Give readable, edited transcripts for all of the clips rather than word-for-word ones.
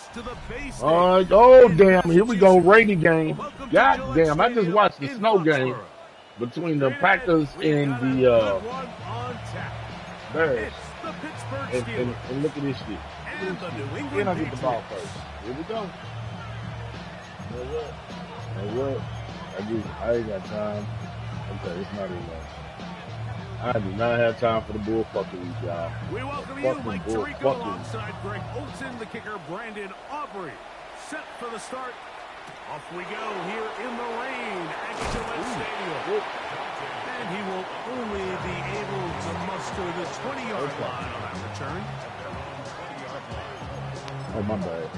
just to the base. Oh, damn. Here we go. Rainy game. God damn. I just watched the snow game between the Packers and the Bears. And look at this shit. Then I get the ball first. Here we go. You know what? I ain't got time. Okay, it's not enough. I do not have time for the bullfuckery, y'all. We welcome you, Mike Tirico, alongside Greg Olson, the kicker, Brandon Aubrey. Set for the start. Off we go here in the rain at Gillette Stadium. And he will only be able to muster the 20-yard line on that return. Oh, my bad.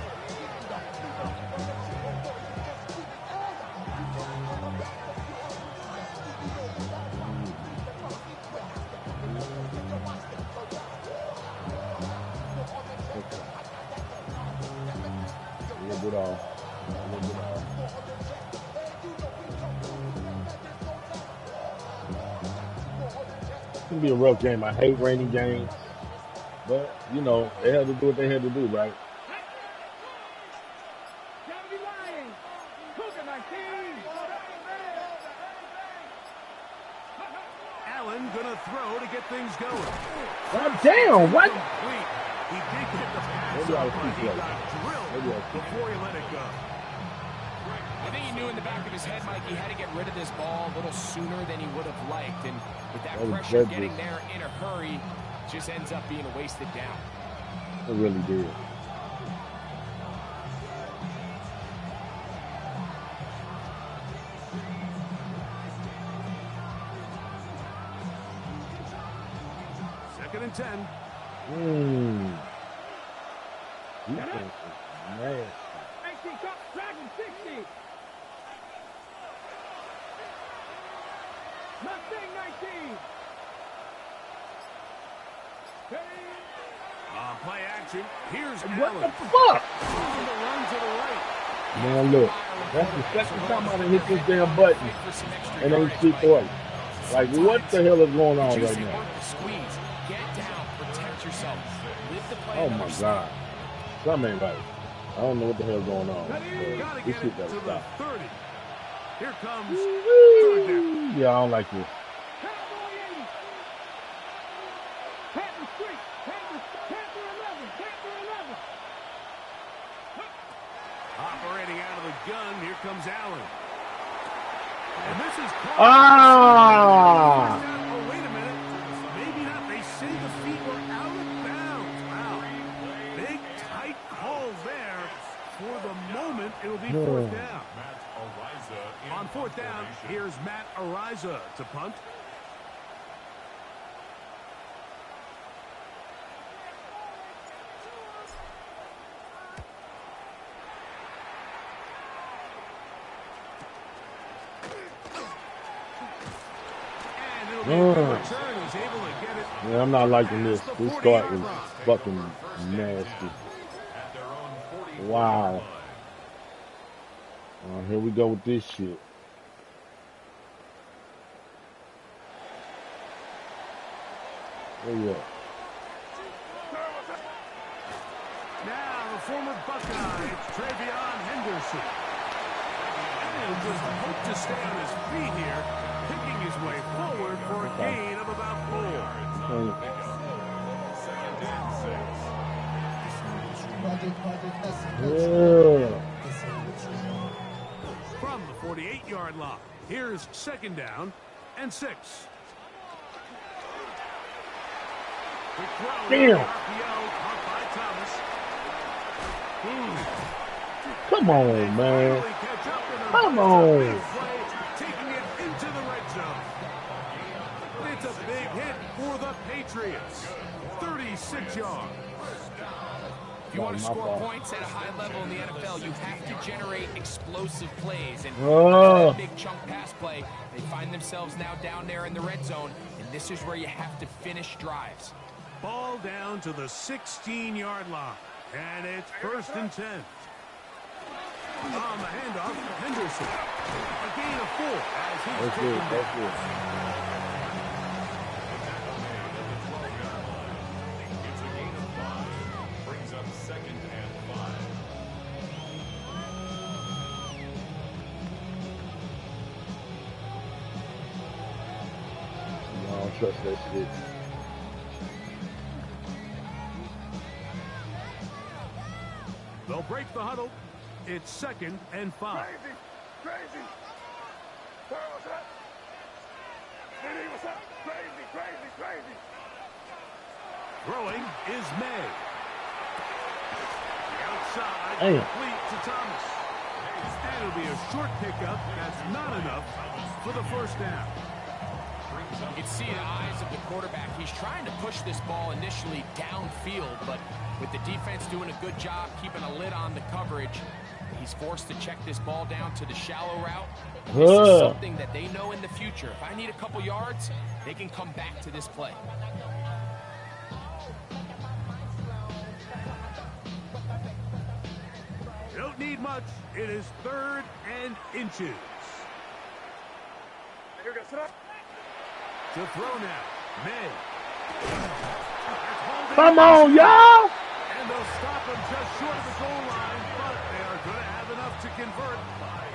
It all. It's gonna be a rough game. I hate rainy games, but you know they had to do what they had to do, right? Allen gonna throw to get things going. God damn! What? He did get the pass, but he got drilled before he let it go. I think he knew in the back of his head, Mike, he had to get rid of this ball a little sooner than he would have liked. And with that pressure getting there in a hurry, just ends up being a wasted down. It really did. Second and 10. Man. 19, Dragon 60. Mustang 19. Play action. Here's what Allen. the fuck? The run to the right. Man, look. That's the second time I done hit this damn button and ain't shit for it. Like, what the hell is going on right now? Get down, protect yourself. Live the play. Oh my God. Something ain't right. I don't know what the hell's going on. This shit gotta stop. 30. Here comes third down. Yeah, I don't like this. Operating out of the gun, here comes Allen. And this is Ah! Oh, wait a minute. Maybe not. They say the feet were out of bounds. Wow. Big, tight call there. For the moment, it'll be fourth down. On fourth down, here's Matt Ariza to punt. Yeah, I'm not liking this. This start is fucking nasty. Wow. Here we go with this shit. Where you at? Now the former Buckeye, Travion Henderson. And just hope to stay on his feet here, picking his way forward for a gain of about 4. From the 48-yard line, here's second down and 6. Damn. Come on, man. Come on. Taking it into the red zone. It's a big hit for the Patriots. 36 yards. If you want to score points at a high level in the NFL, you have to generate explosive plays. And that big chunk pass play, they find themselves now down there in the red zone, and this is where you have to finish drives. Ball down to the 16-yard line, and it's first and 10. On the handoff, Henderson. A gain of 4 as he's taken down. That's good. trust that shit. They'll break the huddle. It's 2nd and 5. Crazy. Sir, what's up? Vinny, what's up? Crazy. Throwing is May. The outside, Damn. complete to Thomas. And it'll be a short pickup. That's not enough for the first down. You can see in the eyes of the quarterback, he's trying to push this ball initially downfield, but with the defense doing a good job keeping a lid on the coverage, he's forced to check this ball down to the shallow route. This is something that they know in the future. If I need a couple yards, they can come back to this play. You don't need much. It is 3rd and inches. Here we go, sit up. To throw now, May. Come on, y'all! And they'll stop him just short of the goal line, but they are going to have enough to convert.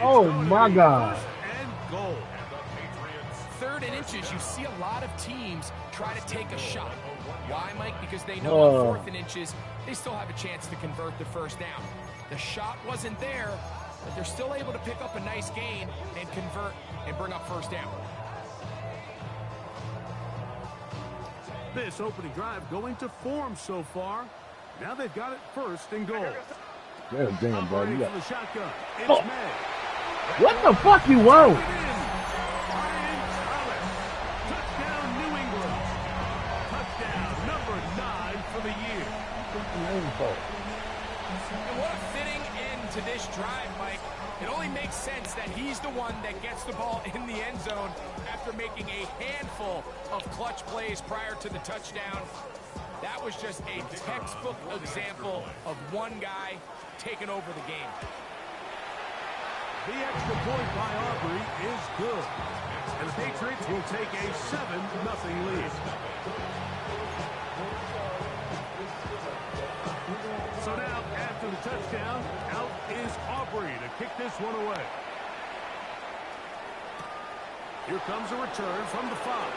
Oh, my God. 1st and goal. 3rd and inches, you see a lot of teams try to take a shot. Why, Mike? Because they know on 4th and inches, they still have a chance to convert the first down. The shot wasn't there, but they're still able to pick up a nice gain and convert and bring up first down. This opening drive going to form so far. Now they've got it 1st and goal. Damn, bro. Operating from the shotgun. It's Oh. May. What the fuck you want? Touchdown, New England. Touchdown number 9 for the year. And what a fitting end to this drive, Mike. It only makes sense that he's the one that gets the ball in the end zone after making a handful of clutch plays prior to the touchdown. That was just a textbook example of one guy taking over the game. The extra point by Aubrey is good. And the Patriots will take a 7-0 lead. So now, after the touchdown, out is Aubrey to kick this one away. Here comes a return from the 5.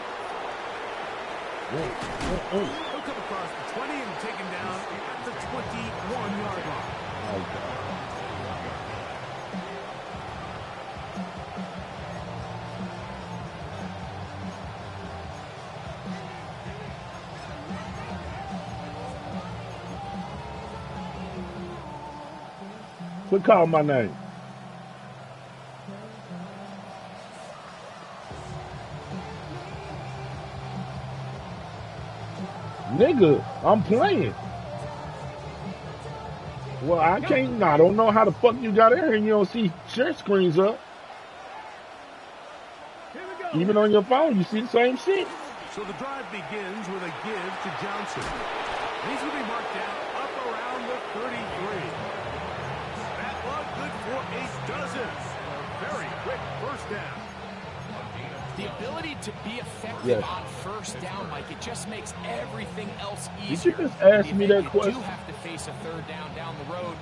He'll come across the 20 and taken down at the 21-yard line. Quit calling my name. Nigga, I'm playing. Well, I can't. I don't know how the fuck you got in here and you don't see share screens up. Even on your phone, you see the same shit. So the drive begins with a give to Johnson. He's going to be marked down up around the 33. That one good for 8 dozen. A very quick first down. The ability to be effective on first down, Mike, it just makes everything else Did easier. you just ask me that question? You do have to face a 3rd down the road.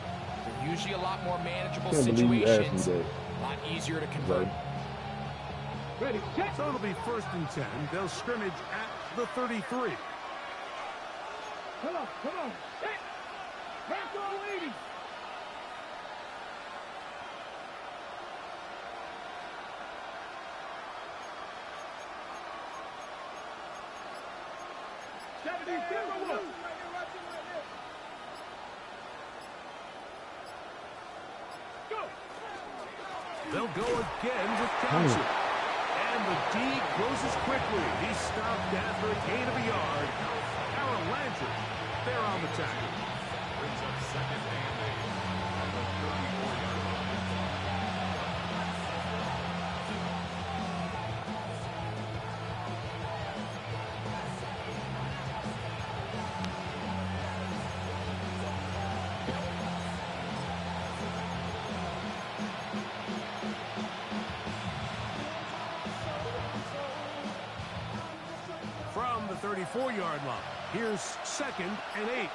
They're usually a lot more manageable I can't believe you asked me situations, that. a lot easier to convert. Ready, check. So it'll be 1st and 10. They'll scrimmage at the 33. Come on. Hey, back on 80. They'll go again with Johnson. And the D closes quickly. He's stopped after a gain of a yard. Aaron Landry, they're on the tackle. Brings up 2nd and 34-yard line. Here's 2nd and 8.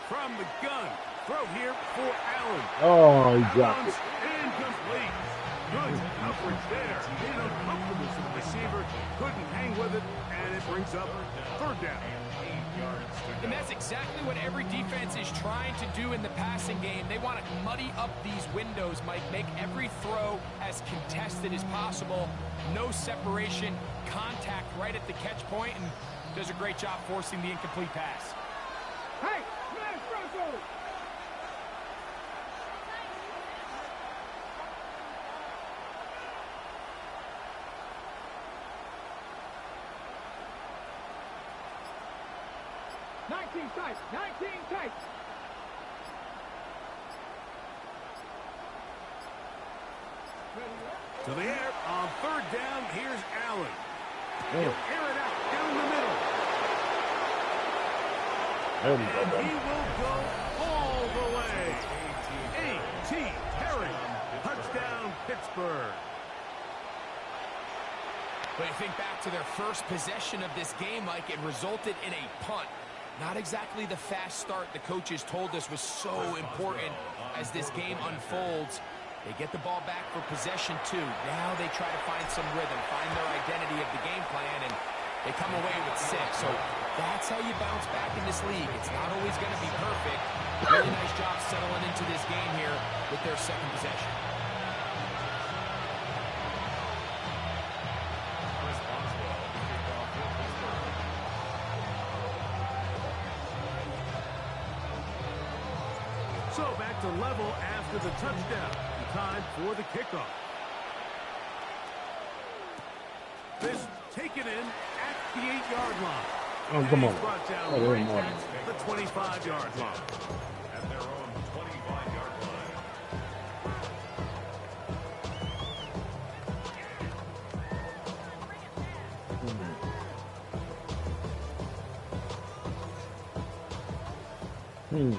From the gun. Throw here for Allen. Oh, he dropped it. Incomplete. Good coverage there. Made it uncomfortable for the receiver. Couldn't hang with it, and it brings up third down. And that's exactly what every defense is trying to do in the passing game. They want to muddy up these windows, Mike, make every throw as contested as possible. No separation, contact right at the catch point, and does a great job forcing the incomplete pass. Hey, man, Bronco! Tight, 19 tight. To the air on third down. Here's Allen. He'll air it out down the middle. And he will go all the way. A.T. Terry. Touchdown, Pittsburgh. But you think back to their first possession of this game, Mike, it resulted in a punt. Not exactly the fast start the coaches told us was so important as this game unfolds. They get the ball back for possession 2. Now they try to find some rhythm, find their identity of the game plan, and they come away with 6. So that's how you bounce back in this league. It's not always going to be perfect. Really nice job settling into this game here with their second possession. So back to level after the touchdown. Time for the kickoff. This taken in at the 8-yard line. Oh, come on. Brought down Oh, right at the 25-yard line. At their own 25-yard Hmm.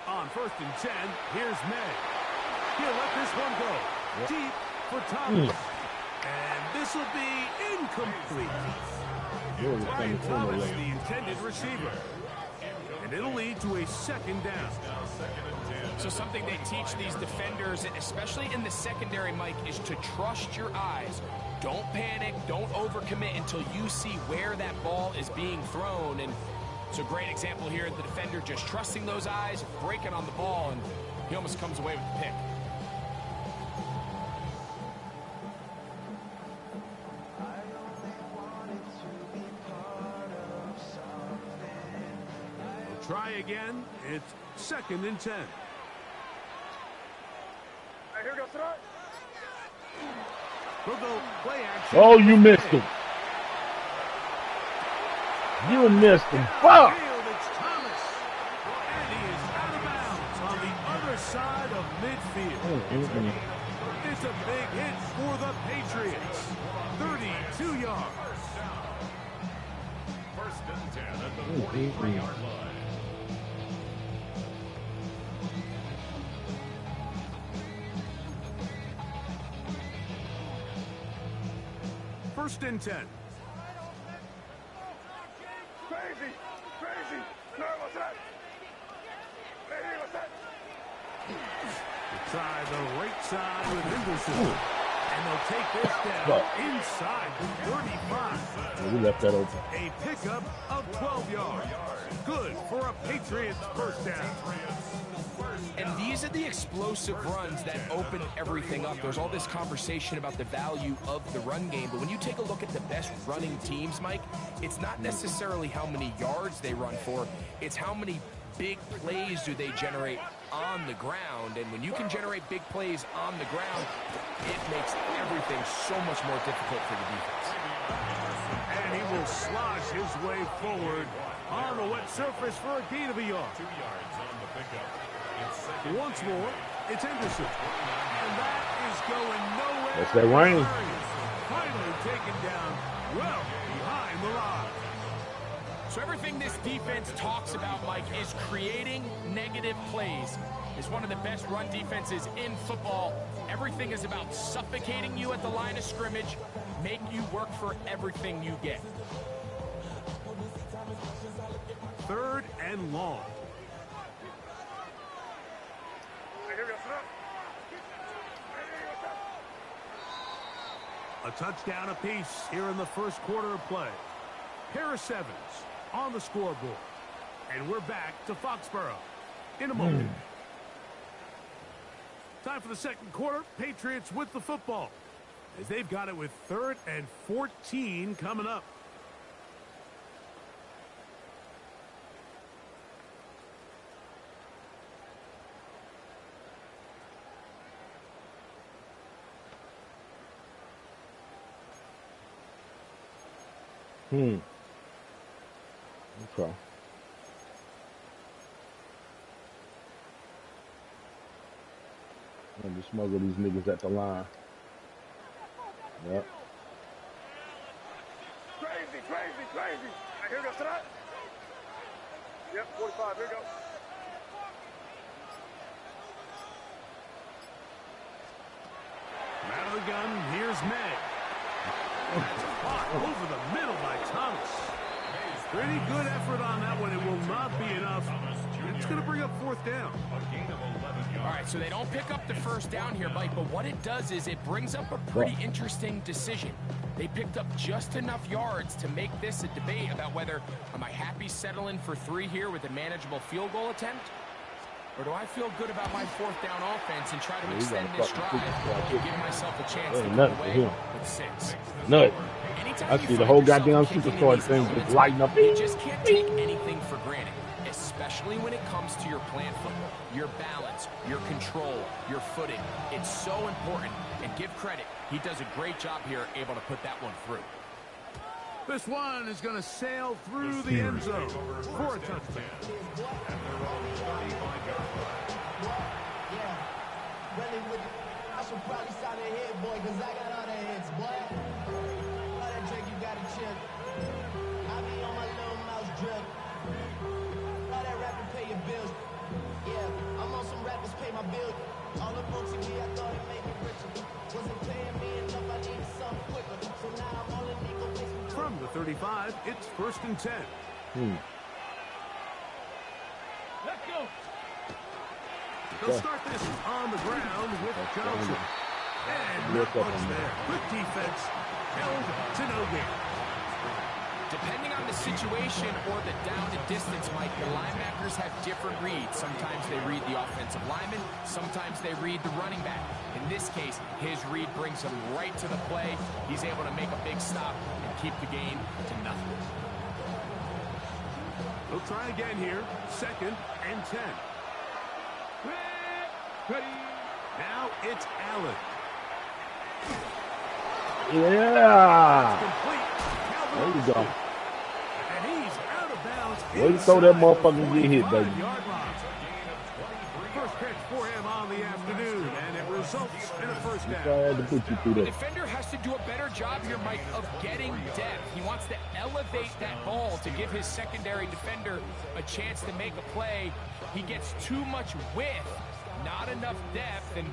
On first and 10, here's May. He'll let this one go. Deep for Thomas. And this will be incomplete. Brian Thomas, the intended receiver. And it'll lead to a second down. So something they teach these defenders, especially in the secondary, Mike, is to trust your eyes. Don't panic, don't overcommit until you see where that ball is being thrown. And it's a great example here, the defender just trusting those eyes, breaking on the ball, and he almost comes away with the pick. We'll try again. It's second and 10. Here goes tonight. We'll go play action. Oh, you missed him. You missed him. Fuck! It's Thomas. And he is out of bounds on the other side of midfield. It's a big hit for the Patriots. 32 yards. First and 10 at the 43-yard line. First and 10. Crazy! Crazy! No, what's that? Hey, what's that? Try the right side with Henderson. And they'll take this down inside the 35. We left that open. A pickup of 12 yards. Good for a Patriots first down. And these are the explosive runs that open everything up. There's all this conversation about the value of the run game, but when you take a look at the best running teams, Mike, it's not necessarily how many yards they run for, it's how many big plays do they generate on the ground. And when you can generate big plays on the ground, it makes everything so much more difficult for the defense. And he will slosh his way forward on the wet surface for a gain of a yard. 2 yards on the pickup. Once more, it's Henderson. And that is going nowhere. That's that rain. Finally taken down well behind the line. So everything this defense talks about, Mike, is creating negative plays. It's one of the best run defenses in football. Everything is about suffocating you at the line of scrimmage, make you work for everything you get. 3rd and long. A touchdown apiece here in the first quarter of play. Pair of 7s on the scoreboard. And we're back to Foxborough in a moment. Time for the second quarter. Patriots with the football, as they've got it with 3rd and 14 coming up. Okay. I'm gonna smuggle these niggas at the line. Yep. Crazy, crazy, crazy. Here goes tonight. Yep, 45. Here we go. Out of the gun, here's May. That's caught over the middle by Thomas. Pretty good effort on that one. It will not be enough. It's going to bring up 4th down. All right, so they don't pick up the first down here, Mike, but what it does is it brings up a pretty interesting decision. They picked up just enough yards to make this a debate about whether, am I happy settling for 3 here with a manageable field goal attempt? Or do I feel good about my 4th down offense and try to extend this drive and give myself a chance to get away with 6? Nuts. I see the whole goddamn superstar thing just lighting up. You just can't take anything for granted, especially when it comes to your plan football, your balance, your control, your footing. It's so important, and give credit. He does a great job here, able to put that one through. This one is going to sail through the end zone for a touchdown. I should probably sign a hit, boy, because I got all the hits, boy. All that drink, you got to chill. I be on my little mouse drip. All that rapping, pay your bills. Yeah, I'm on some rappers, pay my bills. All the folks in me, I thought it made me richer. Wasn't paying me enough, I needed something quicker. So now I'm on the Nico basement. From the 35, it's 1st and 10. Let's go. They'll start this on the ground with Johnson. And not much there. Quick defense, held to no gain. Depending on the situation or the down and distance, Mike, the linebackers have different reads. Sometimes they read the offensive lineman. Sometimes they read the running back. In this case, his read brings him right to the play. He's able to make a big stop and keep the gain to nothing. They'll try again here. 2nd and 10. Ready. Now it's Allen. Yeah. Complete. There you go. And he's out of bounds. Way to throw that motherfucker and get hit, baby. First catch for him on the afternoon, and it results in a first I down. had to put you through The that. defender has to do a better job here, Mike, of getting depth. He wants to elevate that ball to give his secondary defender a chance to make a play. He gets too much width, not enough depth, and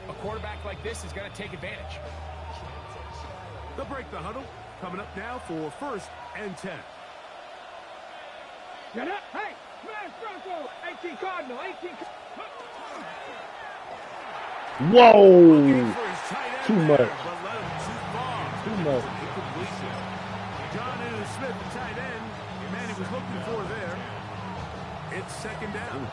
a quarterback like this is going to take advantage. They'll break the huddle. Coming up now for 1st and 10. Get up. Hey, man, Bronco. 18 Cardinal. 18. Whoa. For his tight end Too there, much. but let him too far. Too much. Incompletion. John Smith, the tight end, the man he was looking for there. It's 2nd down.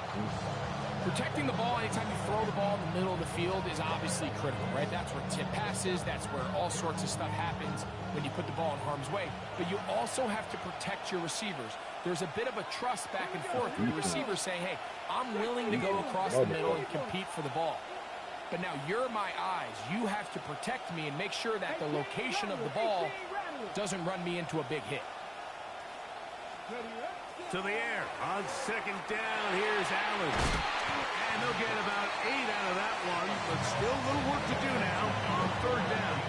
Protecting the ball anytime you throw the ball in the middle of the field is obviously critical, right? That's where tip passes, that's where all sorts of stuff happens when you put the ball in harm's way. But you also have to protect your receivers. There's a bit of a trust back and forth with the receivers saying, hey, I'm willing to go across the middle and compete for the ball. But now you're my eyes. You have to protect me and make sure that the location of the ball doesn't run me into a big hit. To the air on 2nd down. Here's Allen. And they'll get about 8 out of that one, but still a little work to do now on 3rd down.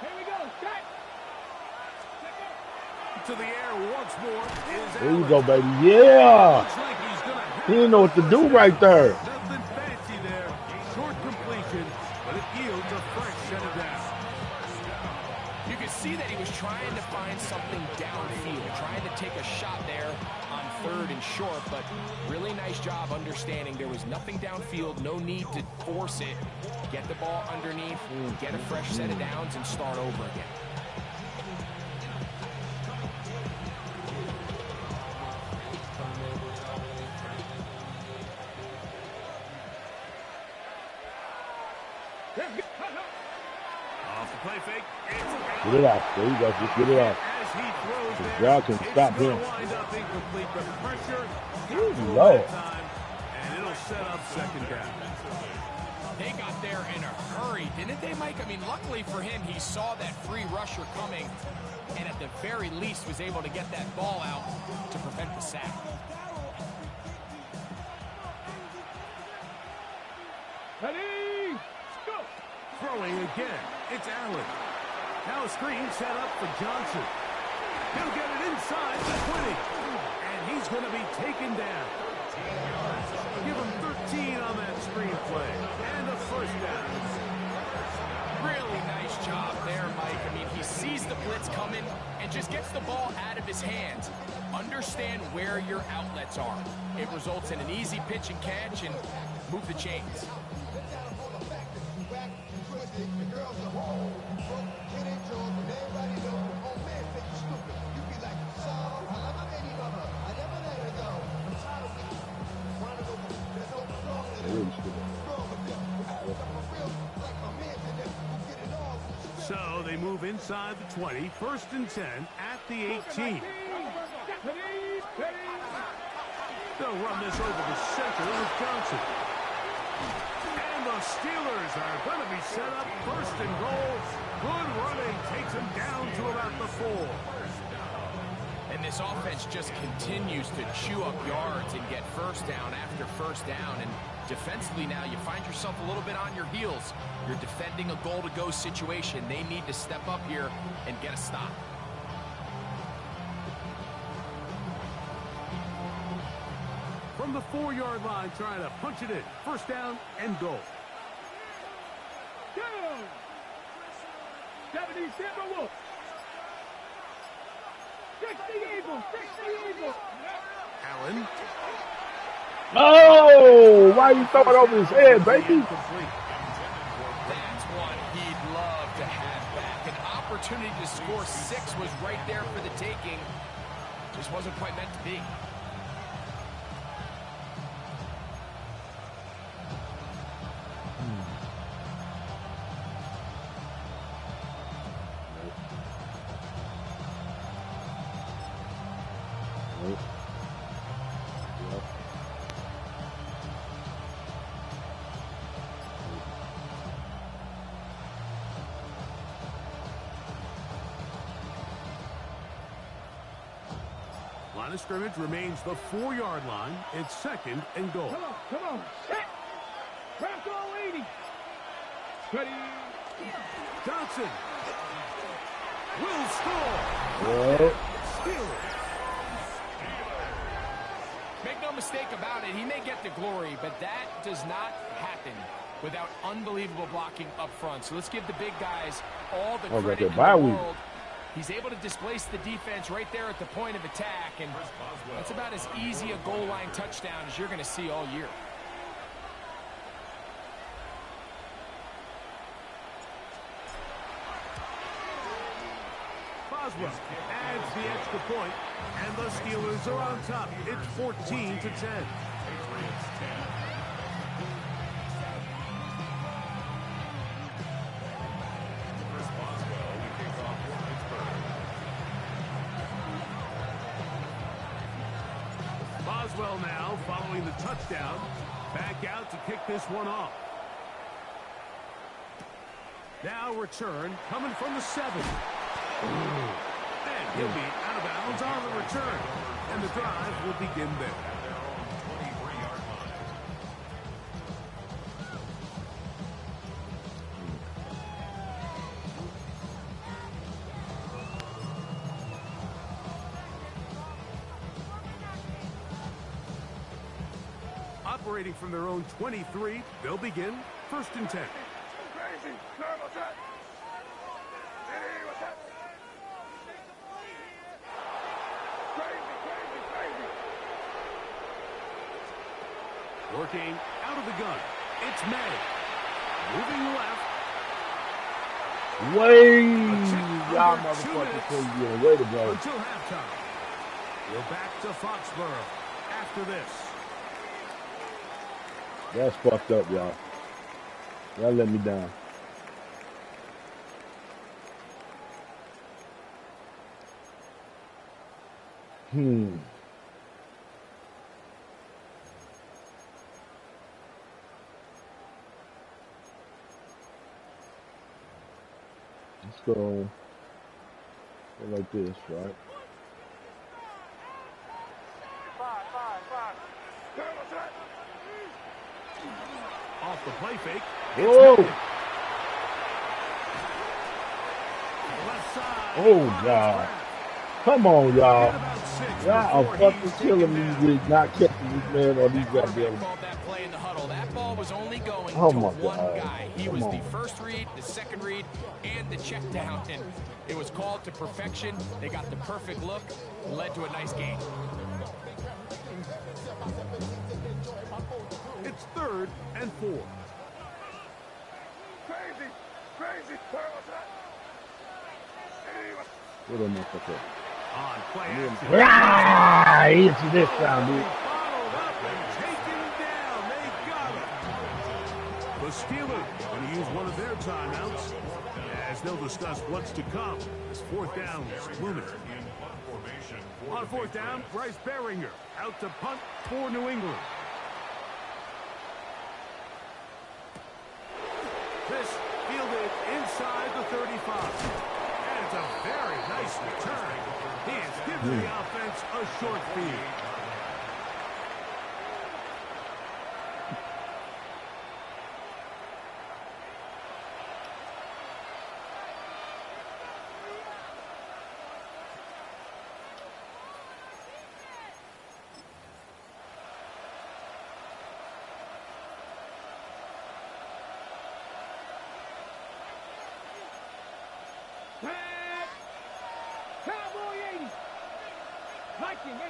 Here we go. Set. To the air once more is There you Allen. go, baby. Yeah. Looks like he's gonna have He didn't know what to do right there. nothing fancy there. Short completion, but it yields a fresh set of down. You can see that he was trying to find something downfield, trying to take a shot there on 3rd and short, but really nice job understanding there was nothing downfield, no need to force it. Get the ball underneath, get a fresh set of downs, and start over again. Off the play fake. Get it out. There you go. Just get it out. As he throws The there, guy can it's stop gonna him. wind up incomplete, but pressure Ooh, Lord. time, and it'll set up 2nd down. They got there in a hurry, didn't they, Mike? I mean, luckily for him, he saw that free rusher coming, and at the very least was able to get that ball out to prevent the sack. Ready. Go. Throwing again. It's Allen. Now a screen set up for Johnson. He'll get it inside the 20. And he's going to be taken down. Give him 13 on that screen play. And a 1st down. Really nice job there, Mike. I mean, he sees the blitz coming and just gets the ball out of his hands. Understand where your outlets are. It results in an easy pitch and catch and move the chains. So they move inside the 20. 1st and 10 at the 18. They'll run this over the center with Johnson. And the Steelers are going to be set up 1st and goal. Good running takes them down to about the 4. And this offense just continues to chew up yards and get 1st down after 1st down. And defensively now, you find yourself a little bit on your heels. You're defending a goal-to-go situation. They need to step up here and get a stop. From the 4-yard line, trying to punch it in. 1st down and goal. Down. 70 Timberwolves. 60 Eagles. 60 Eagles. Allen. Oh, why you throw it over his head, baby? That's one he'd love to have back. An opportunity to score 6 was right there for the taking. Just wasn't quite meant to be. Line of scrimmage remains the 4-yard line. It's 2nd and goal. Come on. Set. Craft all 80. Ready. Johnson will score. Well, Steelers. Make no mistake about it, he may get the glory, but that does not happen without unbelievable blocking up front. So let's give the big guys all the credit in the world. He's able to displace the defense right there at the point of attack, and that's about as easy a goal line touchdown as you're going to see all year. Boswell adds the extra point, and the Steelers are on top. It's 14-10. Boswell now, following the touchdown, back out to kick this one off. Now return coming from the 7. And he'll be out of bounds on the return. And the drive will begin there. operating from their own 23. They'll begin 1st and 10. Crazy. What's that? Hey, what's that? Crazy. Working out of the gun. It's May. Moving left. Way, y'all motherfuckers couldn't get away to go. Until halftime. We're back to Foxborough after this. That's fucked up, y'all. Y'all let me down. Let's go like this, right? 5. What's that? Off the play fake. Whoa! Left side. Oh, God. Come on, y'all. Y'all are fucking killing me with not catching this man on these goddamn. That play in the huddle. That ball was only going Oh to my one God. guy. He was the first read, the second read, and the check down. And it was called to perfection. They got the perfect look. It led to a nice game. It's 3rd and 4. Crazy. What's that? Hey, what's What am I fucking? On play action. It's this time, dude. Followed up and taken down. They got it. The Steelers going to use one of their timeouts as they'll discuss what's to come. This 4th down is looming. On 4th down, Bryce Behringer out to punt for New England. This fielded inside the 35. And it's a very nice return. He has given the offense a short field. Cowboy 80. Viking 18.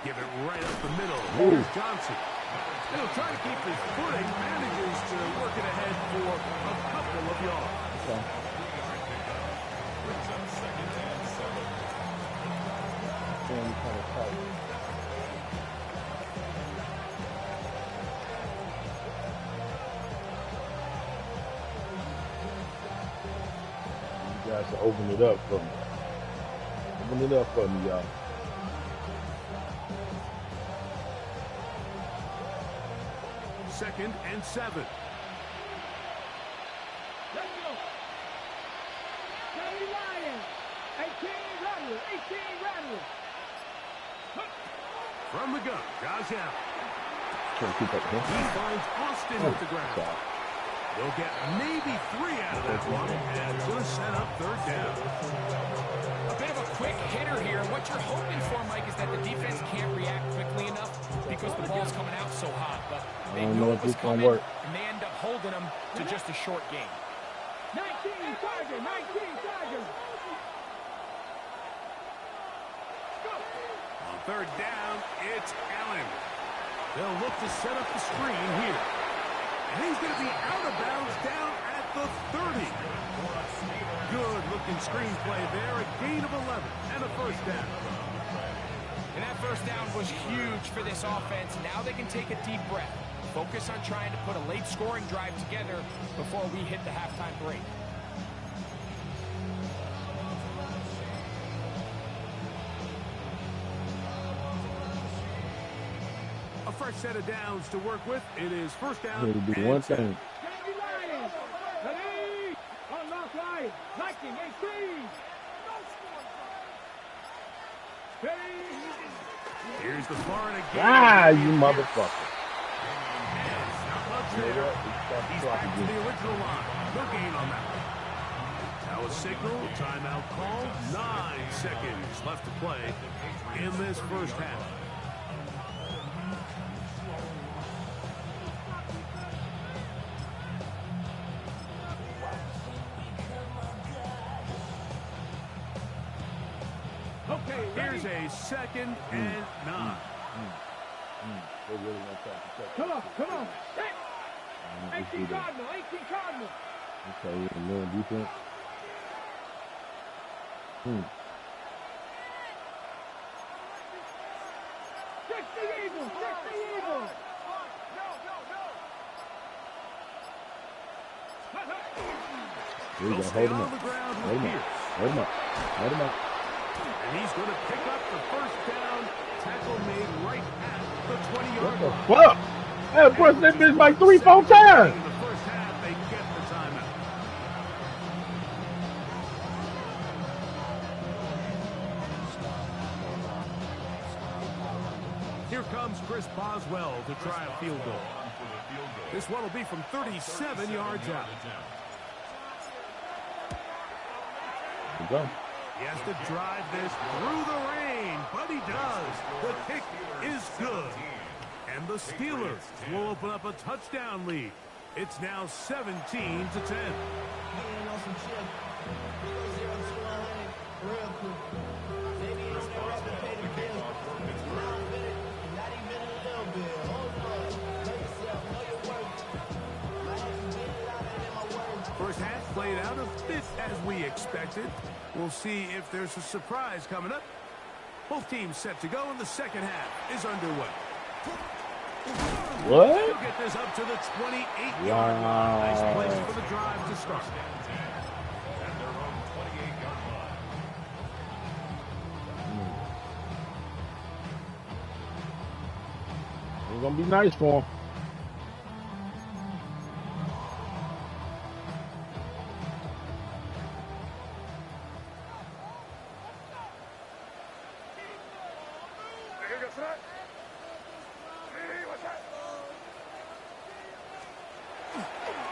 Give it right up the middle. Here's Johnson. He'll try to keep his footing. Manages to work it ahead for a couple of yards. Okay. You guys to open it up for me. Open it up for me, y'all. Second and 7. Let's go. Kelly Ryan. 18 Rattler. From the gun, Josh Allen. Trying to keep up He here. finds Austin with the ground. They'll get maybe 3 out of that one, and it's going to set up 3rd down. A bit of a quick hitter here. What you're hoping for, Mike, is that the defense can't react quickly enough because the ball's coming out so hot. But they knew it was coming, and they end up holding them to just a short game. 19 Tiger. On 3rd down, it's Allen. They'll look to set up the screen here. And he's going to be out of bounds down at the 30. Good-looking screenplay there. A gain of 11 and a 1st down. And that 1st down was huge for this offense. Now they can take a deep breath. Focus on trying to put a late scoring drive together before we hit the halftime break. A fresh set of downs to work with. It is 1st down. It'll be one thing. Kelly Ryan. Ready. Unlock line. Viking 18. Here's the Florida game. You motherfucker. He's back to the original line. No gain on that one. Now Now a signal, timeout called. 9 seconds left to play in this first half. Okay, here's a 2nd and 9. Come on. 18 Cardinal. Okay, a little defense. Check the evil. Here we go. Hold him up. Hold him up. And he's going to pick up the first down. Tackle made right at the 20-yard line. What the fuck? That person that bitch like 3-4 times. In the first half, they get the timeout. Here comes Chris Boswell to try a field goal. This one will be from 37 yards out. Here we go. He has to drive this through the rain, but he does. The kick is good. And the Steelers will open up a touchdown lead. It's now 17-10. First half played out a bit as we expected. We'll see if there's a surprise coming up. Both teams set to go, and the second half is underway. What? He'll get this up to the 28-yard line. Nice place for the drive to start. It's gonna be nice for him.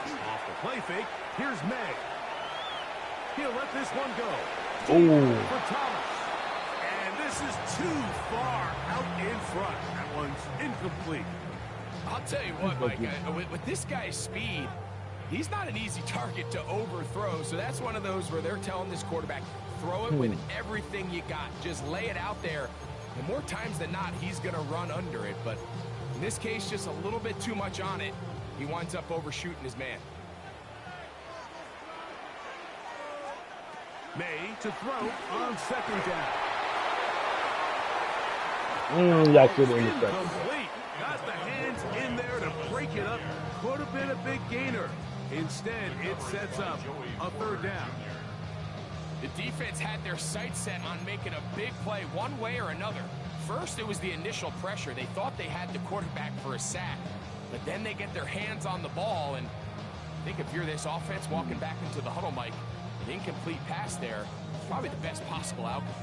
Off the play fake, here's May. He'll let this one go. For Thomas. And this is too far out in front. That one's incomplete. I'll tell you what, Mike, with this guy's speed, he's not an easy target to overthrow. So that's one of those where they're telling this quarterback, throw it with everything you got. Just lay it out there. And more times than not, he's going to run under it. But in this case, just a little bit too much on it. He winds up overshooting his man. May to throw on second down. Y'all should have intercepted. Incomplete. Got the hands in there to break it up. Could have been a big gainer. Instead, it sets up a third down. The defense had their sights set on making a big play one way or another. First, it was the initial pressure. They thought they had the quarterback for a sack. But then they get their hands on the ball, and I think if you're this offense walking back into the huddle, Mike, an incomplete pass there is probably the best possible outcome.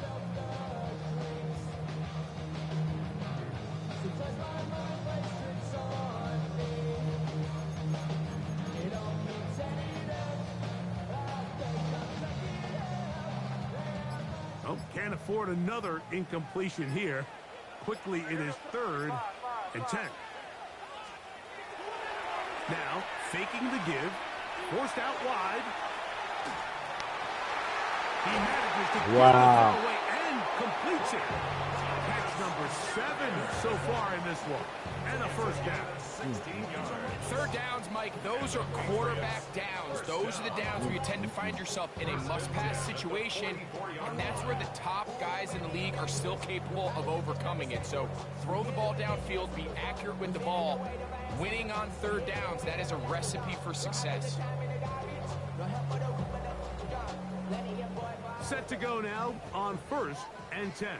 Oh, can't afford another incompletion here. Quickly, it is 3rd and 10. Now, faking the give, forced out wide. He manages to get the ball away and completes it. Catch number 7 so far in this one. And a first down. 16 yards. Third downs, Mike, those are quarterback downs. Those are the downs where you tend to find yourself in a must-pass situation, and that's where the top guys in the league are still capable of overcoming it. So throw the ball downfield, be accurate with the ball. Winning on third downs, that is a recipe for success. Set to go now on 1st and 10.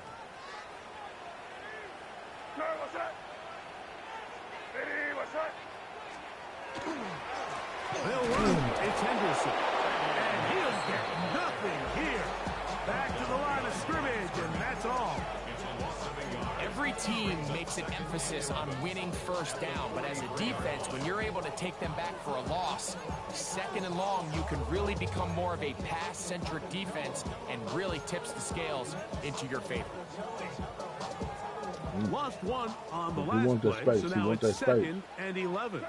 They'll run. It's Henderson. And he'll get nothing here. Back to the line of scrimmage, and that's all. Every team makes an emphasis on winning first down, but as a defense, when you're able to take them back for a loss, second and long, you can really become more of a pass-centric defense and really tips the scales into your favor. Lost one on the last play, so now it's 2nd and 11.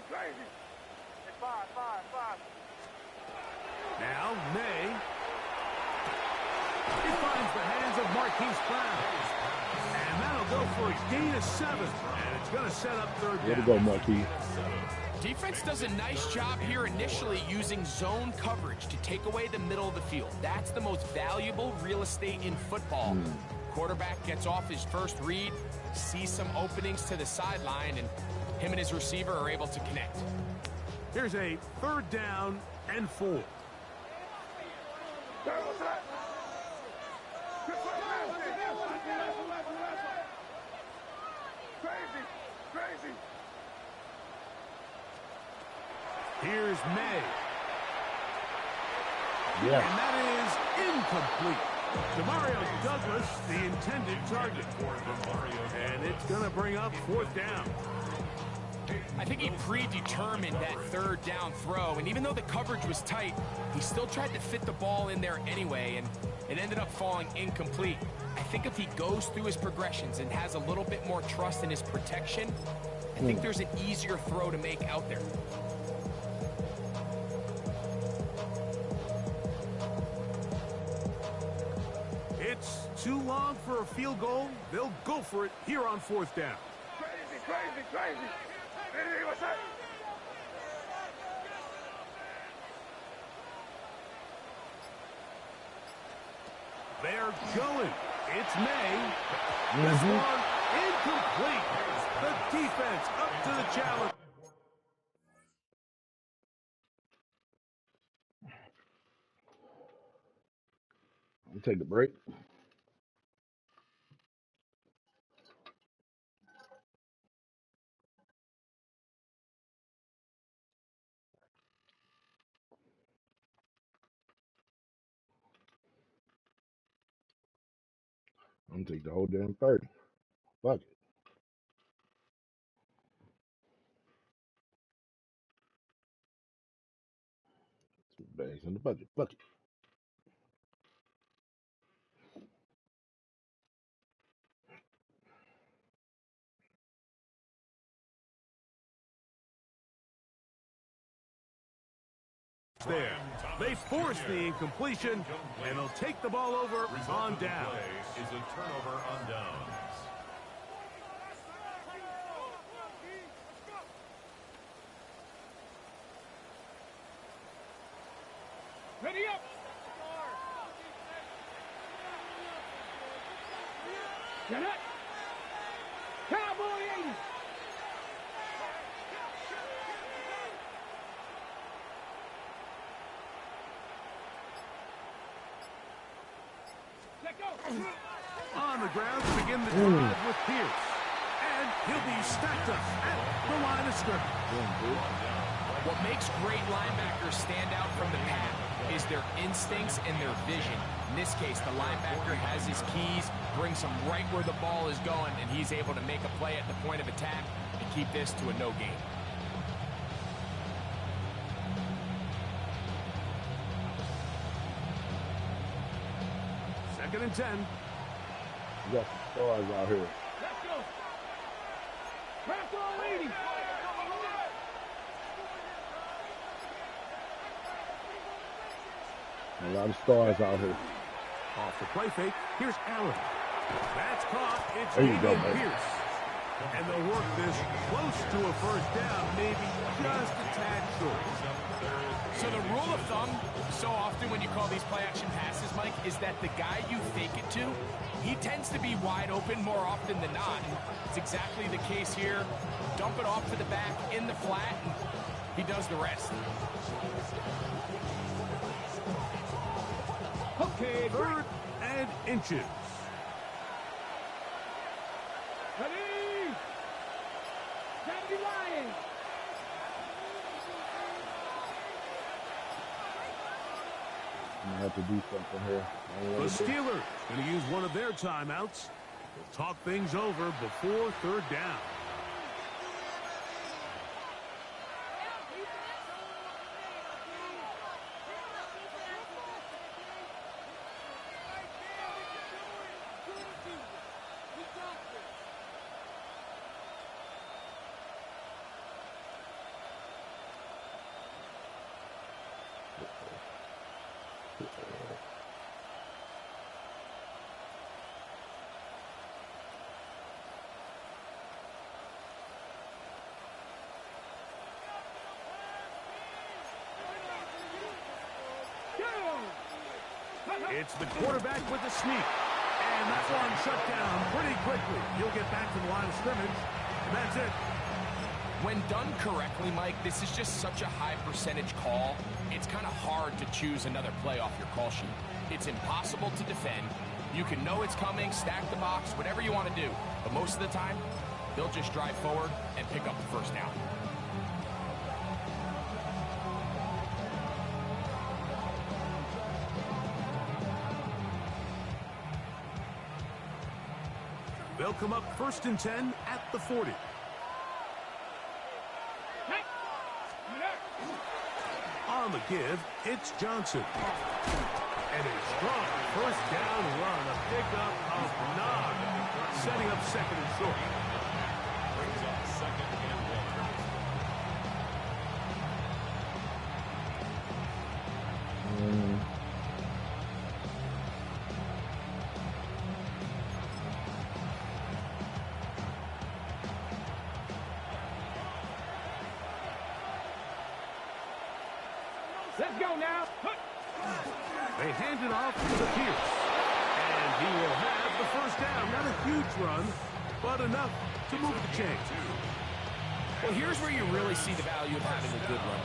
Crazy. It's 5. Now, May. He finds the hands of Marquise Brown. And that'll go for a gain of 7. And it's going to set up 3rd down. Way to go, Marquise. Defense does a nice job here initially using zone coverage to take away the middle of the field. That's the most valuable real estate in football. Quarterback gets off his first read, sees some openings to the sideline, and him and his receiver are able to connect. Here's a 3rd down and 4. Crazy. Here's May. Yeah. And that is incomplete. Demario Douglas, the intended target. And it's going to bring up 4th down. I think he predetermined that 3rd down throw, and even though the coverage was tight, he still tried to fit the ball in there anyway, and it ended up falling incomplete. I think if he goes through his progressions and has a little bit more trust in his protection, I think there's an easier throw to make out there. It's too long for a field goal. They'll go for it here on 4th down. Crazy. What's that? They're going. It's May. This one incomplete. The defense up to the challenge. We'll take a break. I'm gonna take the whole damn 30. Fuck it. Two bags in the budget. Fuck it. There. They force the incompletion, and they'll take the ball over on down. Is a turnover on downs. Ready up. Get it. Cowboy 80. Let go. On the ground to begin the drive with Pierce. And he'll be stacked up at the line of scrimmage. What makes great linebackers stand out from the pack is their instincts and their vision. In this case, the linebacker has his keys, brings him right where the ball is going, and he's able to make a play at the point of attack and keep this to a no gain. Second and 10. We got some stars out here. Let's go. Craft all 80. A lot of stars out here. Off the play fake, here's Allen. That's caught. It's There you go, Damian buddy. Pierce. And they'll work this close to a 1st down, maybe just a tad short. So the rule of thumb, so often when you call these play-action passes, Mike, is that the guy you fake it to, he tends to be wide open more often than not. And it's exactly the case here. Dump it off to the back in the flat, and he does the rest. Okay, 3rd and inches. ready. gonna have to do something here. The Steelers going to use one of their timeouts. We'll talk things over before third down. It's the quarterback with the sneak. And that one shut down pretty quickly. He'll get back to the line of scrimmage. And that's it. When done correctly, Mike, this is just such a high percentage call. It's kind of hard to choose another play off your call sheet. It's impossible to defend. You can know it's coming, stack the box, whatever you want to do. But most of the time, they'll just drive forward and pick up the first down. They'll come up 1st and 10 at the 40. On the give, it's Johnson. And a strong first down run, a pickup of 9, setting up 2nd and short. Brings up 2nd and 1. Let's go now. They hand it off to Pierce. And he will have the first down. Not a huge run, but enough to move the chains. Well, here's where you really see the value of having a good run.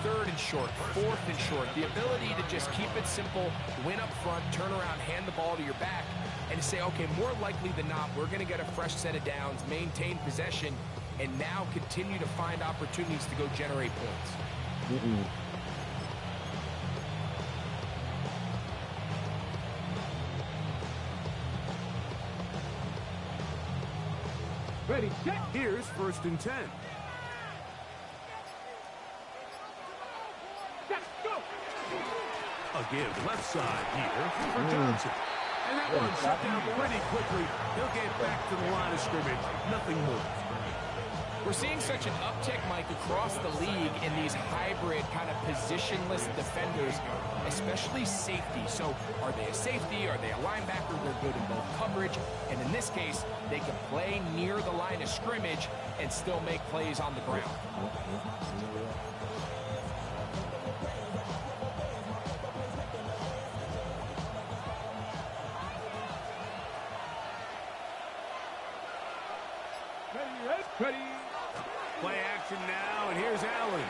3rd and short, 4th and short. The ability to just keep it simple, win up front, turn around, hand the ball to your back, and say, okay, more likely than not, we're going to get a fresh set of downs, maintain possession, and now continue to find opportunities to go generate points. Ready, set. Here's 1st and 10. Let's go. A give left side here for Johnson. And that one shut down pretty quickly. He'll get back to the line of scrimmage. Nothing more. We're seeing such an uptick, Mike, across the league in these hybrid kind of positionless defenders, especially safety. So are they a safety? Are they a linebacker? They're good in both coverage. And in this case, they can play near the line of scrimmage and still make plays on the ground. Ready. Play action now, and here's Allen.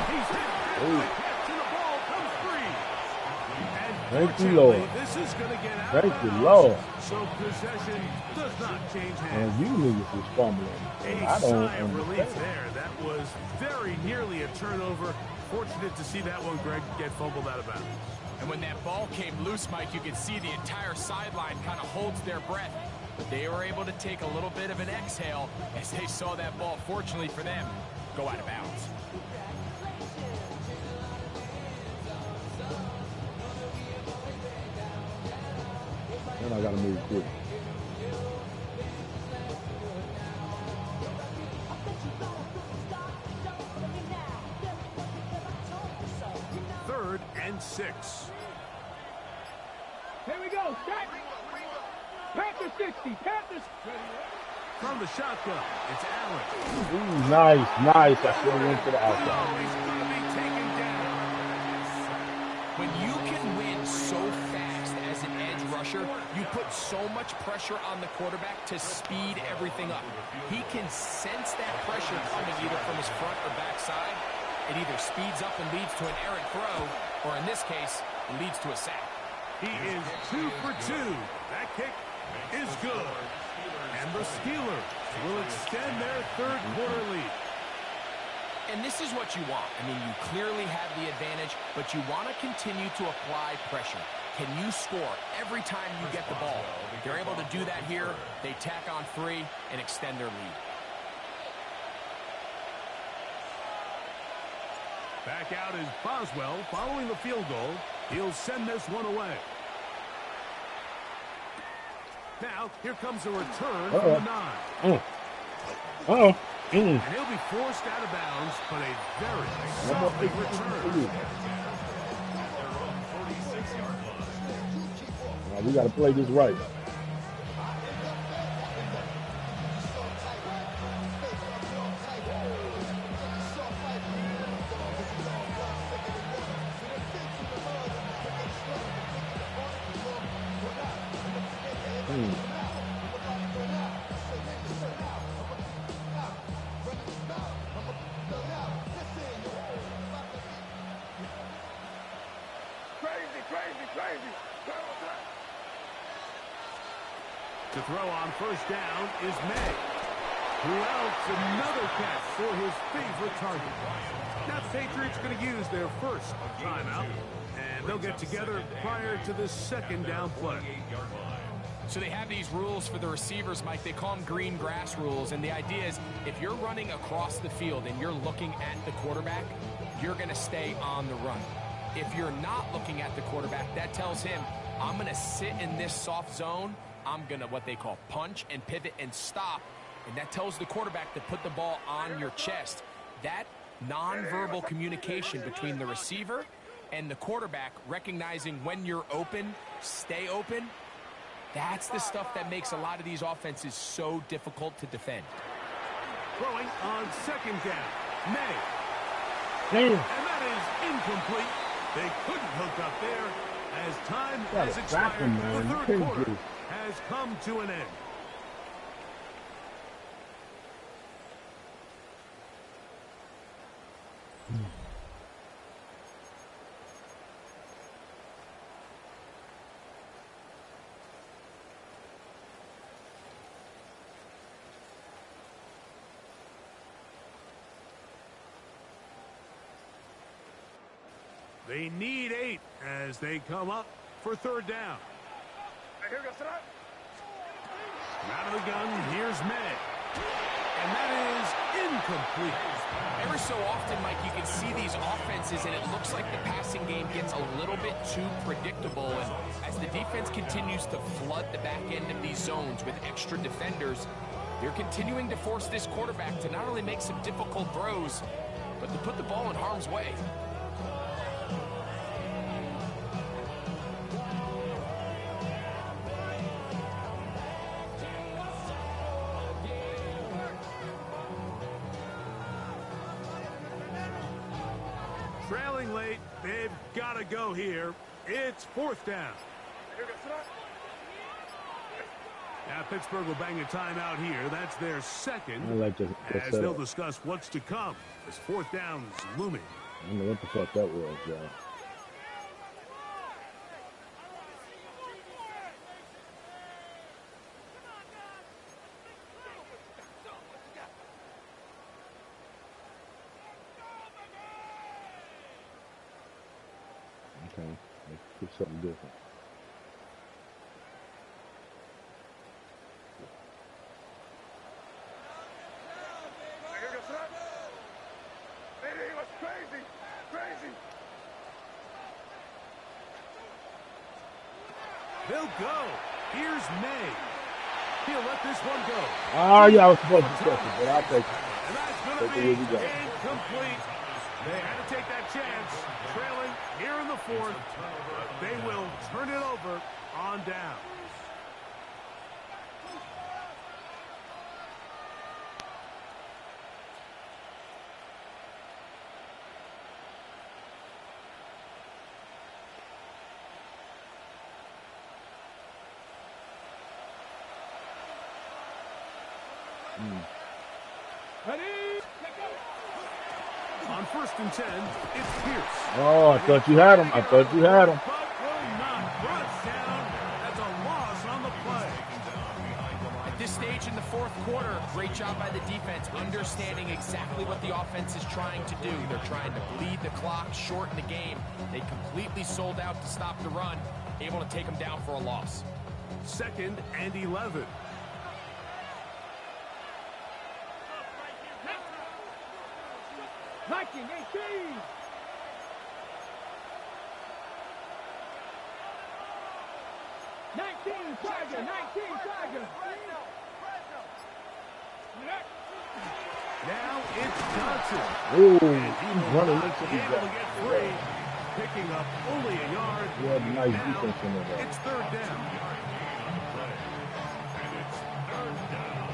He's hit. And the ball comes free. And Thank you, Lord. this is going to get out Thank of you, bounds. Lord. So possession does not change And hands. you niggas is fumbling. A I don't sigh of relief understand. there. That was very nearly a turnover. Fortunate to see that one, Greg, get fumbled out of bounds. And when that ball came loose, Mike, you could see the entire sideline kind of holds their breath. But they were able to take a little bit of an exhale as they saw that ball, fortunately for them, go out of bounds. And I gotta move quick. Third and 6. Here we go. Set. Panther 60. Panthers. From the shotgun, it's Allen. Ooh, nice. I should have went to the outside. He's going to be taken down. When you can win so fast as an edge rusher, you put so much pressure on the quarterback to speed everything up. He can sense that pressure coming either from his front or back side. It either speeds up and leads to an errant throw, or in this case, it leads to a sack. He is 2 for 2. That kick is good. And the Steelers will extend their third quarter lead. And this is what you want. I mean, you clearly have the advantage, but you want to continue to apply pressure. Can you score every time you get the ball? If they're able to do that here, they tack on 3 and extend their lead. Back out is Boswell following the field goal. He'll send this one away. Now, here comes a return from the 9. And he'll be forced out of bounds, but a very solid return. We got to play this right. To throw on first down is May, who else another catch for his favorite target. Now the Patriots going to use their first timeout, and they'll get together prior to the second down play. So they have these rules for the receivers, Mike. They call them green grass rules, and the idea is if you're running across the field and you're looking at the quarterback, you're going to stay on the run. If you're not looking at the quarterback, that tells him, I'm going to sit in this soft zone. I'm going to what they call punch and pivot and stop. And that tells the quarterback to put the ball on your chest. That nonverbal communication between the receiver and the quarterback, recognizing when you're open, stay open, that's the stuff that makes a lot of these offenses so difficult to defend. Throwing on second down, May. Damn. And that is incomplete. They couldn't hook up there as time has expired. The third quarter has come to an end. They need 8 as they come up for third down. Out of the gun, here's May. And that is incomplete. Every so often, Mike, you can see these offenses, and it looks like the passing game gets a little bit too predictable. And as the defense continues to flood the back end of these zones with extra defenders, they're continuing to force this quarterback to not only make some difficult throws, but to put the ball in harm's way. Trailing late, they've got to go here. It's fourth down. Now Pittsburgh will bang a timeout here. That's their second. I like to as they'll discuss what's to come. This fourth down's looming. I don't know what the fuck that was, y'all. Okay, let's do something different. They'll go. Here's May. He'll let this one go. Oh, yeah, I was supposed to step it, but I'll take it. And that's going to be incomplete. They had to take that chance, trailing here in the fourth. They will turn it over on down. On first and 10, it's Pierce. Oh, I thought you had him. I thought you had him. But will not brought down. That's a loss on the play. At this stage in the fourth quarter, Great job by the defense, understanding exactly what the offense is trying to do. They're trying to bleed the clock, shorten the game. They completely sold out to stop the run, able to take them down for a loss. 2nd and 11. Viking 18. Tiger, 19 Tiger. Now it's Johnson. Ooh, And he's running not into be the able to back. get free, picking up only a yard. We had a nice Now defense in there. it's 3rd down. And it's 3rd down.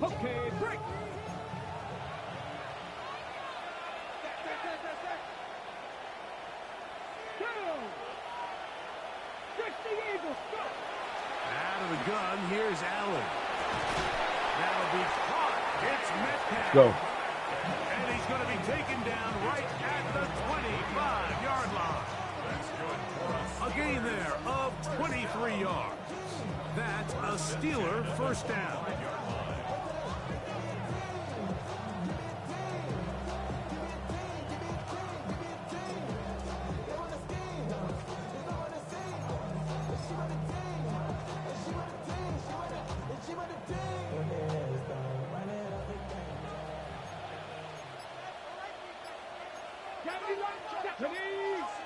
Okay, break. Go. 60 Eagles, go. Out of the gun, here's Allen. That'll be caught. It's Metcalf. Go. And he's going to be taken down right at the 25-yard line. A gain there of 23 yards. That's a Steeler first down.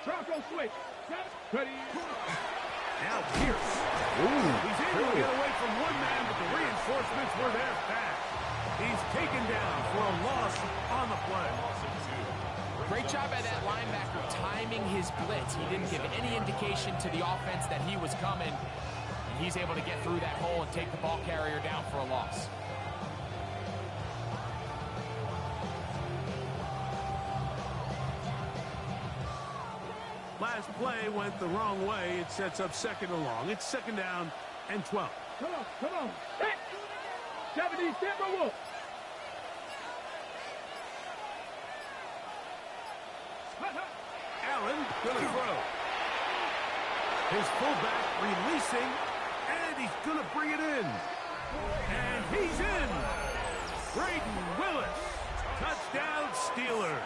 Bronco switch. Ready. Now Pierce. He's able to get away from one man, but the reinforcements were there fast. He's taken down for a loss on the play. Great job by that linebacker timing his blitz. He didn't give any indication to the offense that he was coming. And he's able to get through that hole and take the ball carrier down for a loss. Last play went the wrong way. It sets up 2nd and long. It's 2nd down and 12. Come on, come on. Set. 70 Timberwolves. Allen gonna throw. His fullback releasing, and he's gonna bring it in. And he's in. Braden Willis. Touchdown Steelers.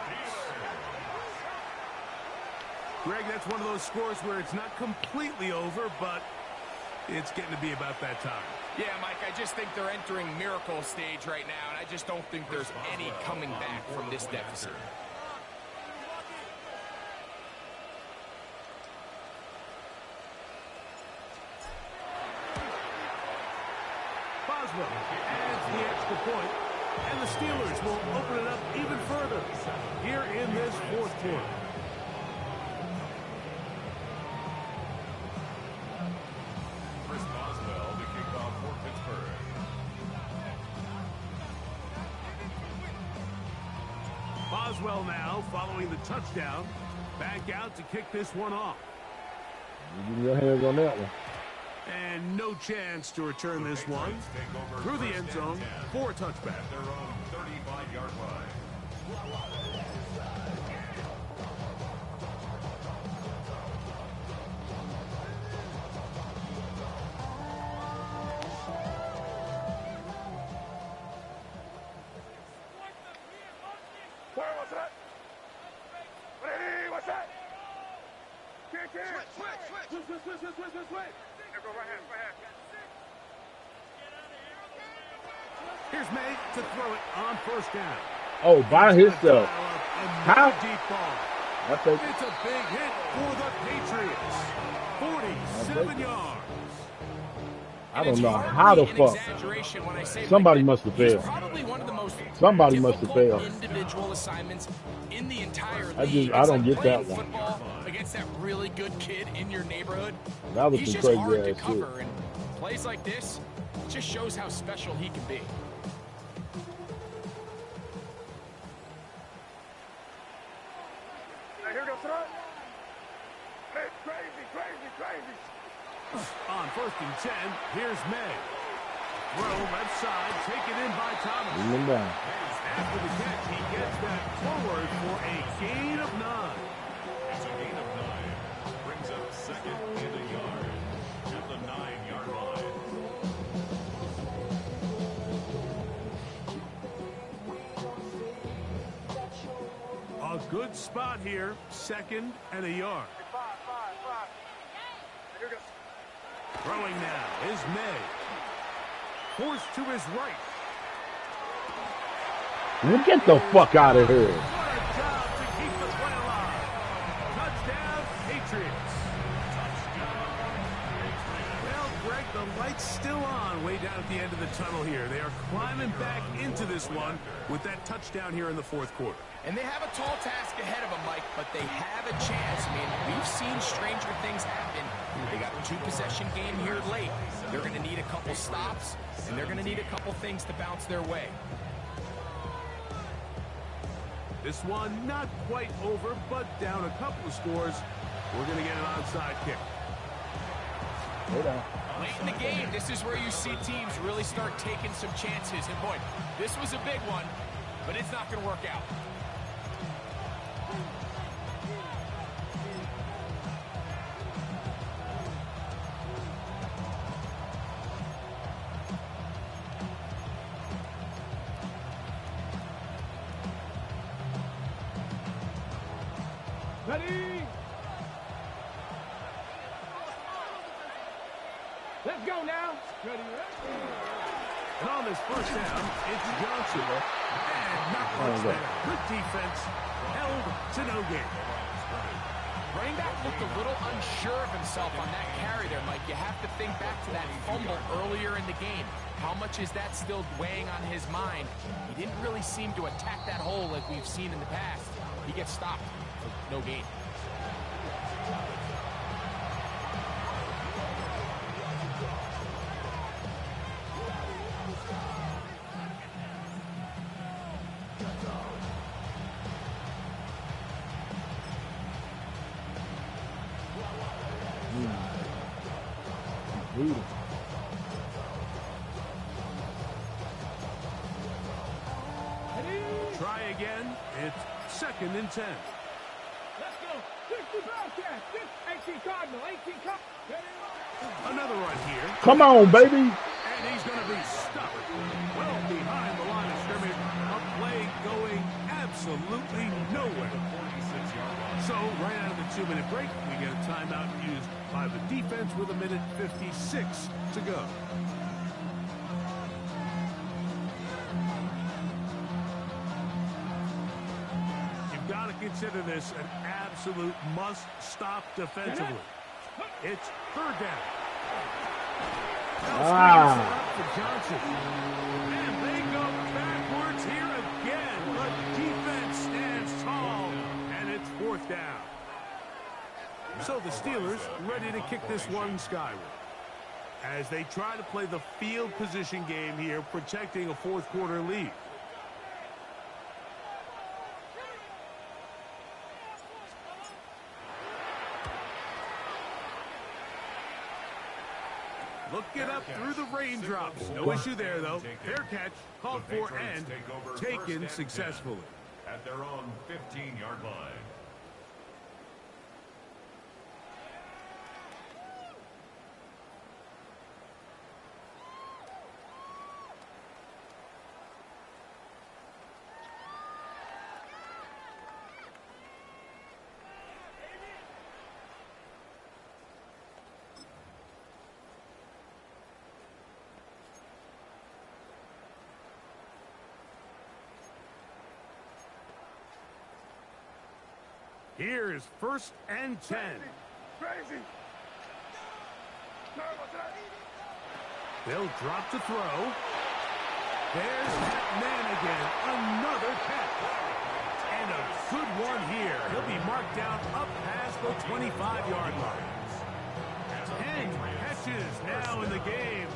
Greg, that's one of those scores where it's not completely over, but it's getting to be about that time. Yeah, Mike, I just think they're entering miracle stage right now, and I just don't think there's any coming back from this deficit. Boswell adds the extra point, and the Steelers will open it up even further here in this 4th quarter. Boswell now following the touchdown. Back out to kick this one off. You get your hands on that one. And no chance to return this one through the end zone for a touchback. Their own 35-yard line. What's that? Ready, what's that? Kick, kick. Switch. Here, go right hand, right hand. Here's May to throw it on 1st down. Oh, by himself. How? Deep ball. I think It's a big hit for the Patriots. 47 yards. I don't know how the fuck. Somebody must have failed. Somebody must have failed. Individual assignments in the entire league. I don't get that one. Football against that really good kid in your neighborhood. That was He's some just hard crazy to ass shit. cover, and plays like this just shows how special he can be. Now here goes tonight. Hey, crazy. On 1st and 10, here's May. throw left side, taken in by Thomas. Bring him down. After the catch, he gets that forward for a gain of 9. It's a gain of 9. Brings up second and a yard at the 9-yard line. A good spot here, second and a yard. Five. Here we go. Throwing now is May. Forced to his right. Get the fuck out of here. What a job to keep the play alive. Touchdown, Patriots. Well, Greg, the light's still on way down at the end of the tunnel here. They are climbing back into this one with that touchdown here in the fourth quarter. And they have a tall task ahead of them, Mike, but they have a chance. I mean, we've seen stranger things happen. They got a 2-possession game here late. They're going to need a couple stops, and they're going to need a couple things to bounce their way. This one not quite over, but down a couple of scores. We're going to get an onside kick. Late in the game, this is where you see teams really start taking some chances. And boy, this was a big one, but it's not going to work out. Ready? Let's go now. Ready? And on this first down, it's Johnson. And not much there. Good defense. Held to no gain. Running back looked a little unsure of himself on that carry there, Mike. You have to think back to that fumble earlier in the game. How much is that still weighing on his mind? He didn't really seem to attack that hole like we've seen in the past. He gets stopped. No gain. Try again. It's second and 10. Let's go. 60 broadcast. 18 Cardinal. 18 Cardinal. Another run here. Come on, baby. And he's going to be stuck well behind the line of scrimmage. A play going absolutely nowhere. So right out of the 2-minute break, we get a timeout used by the defense with 1:56 to go. You've got to consider this an absolute must-stop defensively. It's third down. For Johnson. And they go backwards here again. The defense stands tall, and it's fourth down. So the Steelers ready to kick this one skyward as they try to play the field position game here, protecting a fourth quarter lead. Looking up through the raindrops. No issue there, though. Fair catch, called for, and taken successfully. At their own 15-yard line. Here is first and 10. Crazy. They'll drop to throw. There's that man again. Another catch. And a good one here. He'll be marked down up past the 25-yard line. 10 catches now in the game.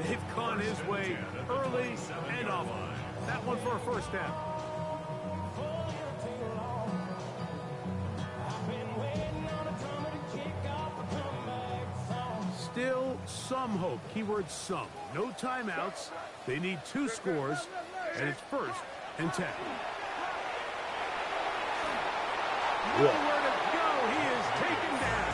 They've gone his way early and often. That one for a first down. still some hope. Keyword some. No timeouts. They need 2 scores, and it's 1st and 10. Nowhere to go. He is taken down.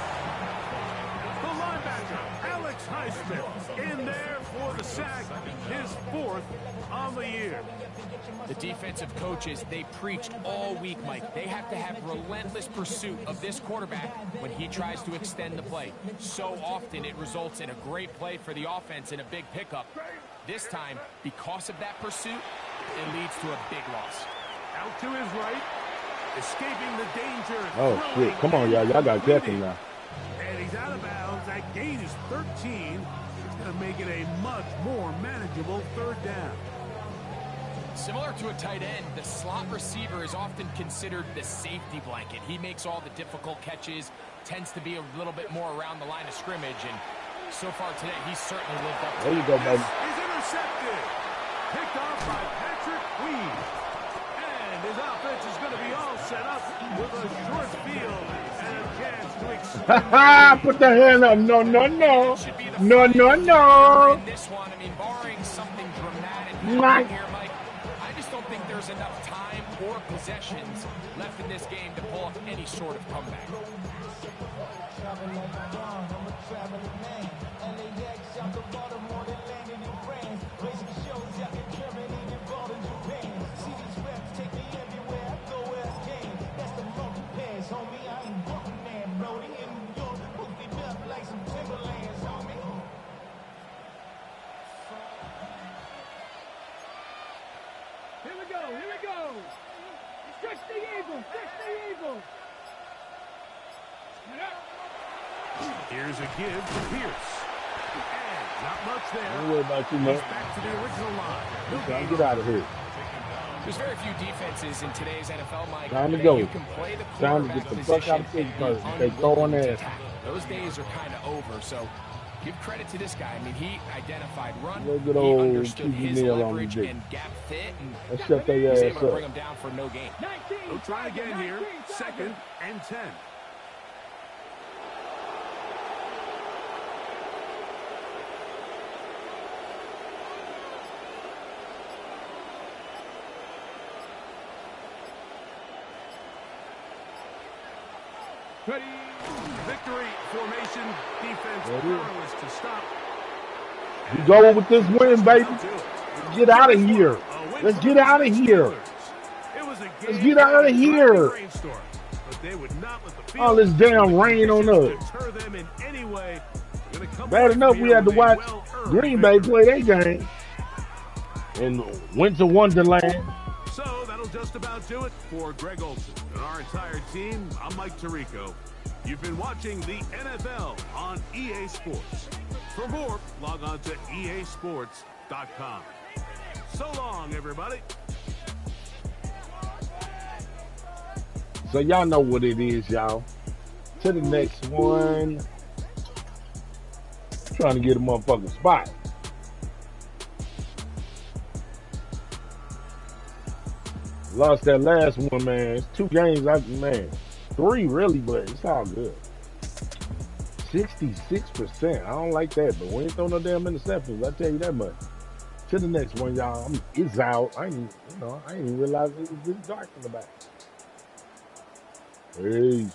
The linebacker, Alex Highsmith, in there for the sack. His 4th on the year. The defensive coaches, they preached all week, Mike. They have to have relentless pursuit of this quarterback when he tries to extend the play. So often it results in a great play for the offense and a big pickup. This time, because of that pursuit, it leads to a big loss. Out to his right, escaping the danger. Oh, shit. Come on, y'all. Y'all got Jeffy now. And he's out of bounds. That gain is 13. It's going to make it a much more manageable 3rd down. Similar to a tight end, the slot receiver is often considered the safety blanket. He makes all the difficult catches, tends to be a little bit more around the line of scrimmage, and so far today, he's certainly lived up to There you go, baby. He's intercepted. Picked off by Patriot. And his offense is going to be all set up with a short field and a chance to extend. Put the hand up. No, no, no. No, no, no. In this one, I mean, barring something dramatic Right. here, Mike, I just don't think there's enough time or possessions left in this game to pull off any sort of comeback. Here we go. Stretch the eagle. Stretch the eagle. Here's a give to Pierce. And not much there. Don't worry about you, man. He's back to the original line. Trying to get out of here. There's very few defenses in today's NFL, Mike. Time to go. You can play the Time to get the fuck out of position the and because be they throwing unwilling to ass. tackle. Those days are kind of over, so give credit to this guy. I mean, he identified run, Little good he old understood QB his nail on the leverage dick. and gap fit, and Let's shut their he was ass able to bring up. him down for no gain. They'll try again here. 2nd and 10. Ready. Victory formation. Defense powerless to stop. You go with this win, baby. Get out of here. Let's get out of here. Let's get out of here. All this damn rain on us. Bad enough we had to watch Green Bay play their game in Winter Wonderland. So that'll just about do it for Greg Olsen and our entire team. I'm Mike Tirico. You've been watching the NFL on EA Sports. For more, log on to easports.com. So long, everybody. So y'all know what it is, y'all. To the next one. Trying to get a motherfucking spot. Lost that last one, man. It's 2 games, man. 3 really, but it's all good. 66%. I don't like that, but we ain't throw no damn interceptions. I tell you that much. To the next one, y'all. It's out. I didn't even realize it was this dark in the back. Peace.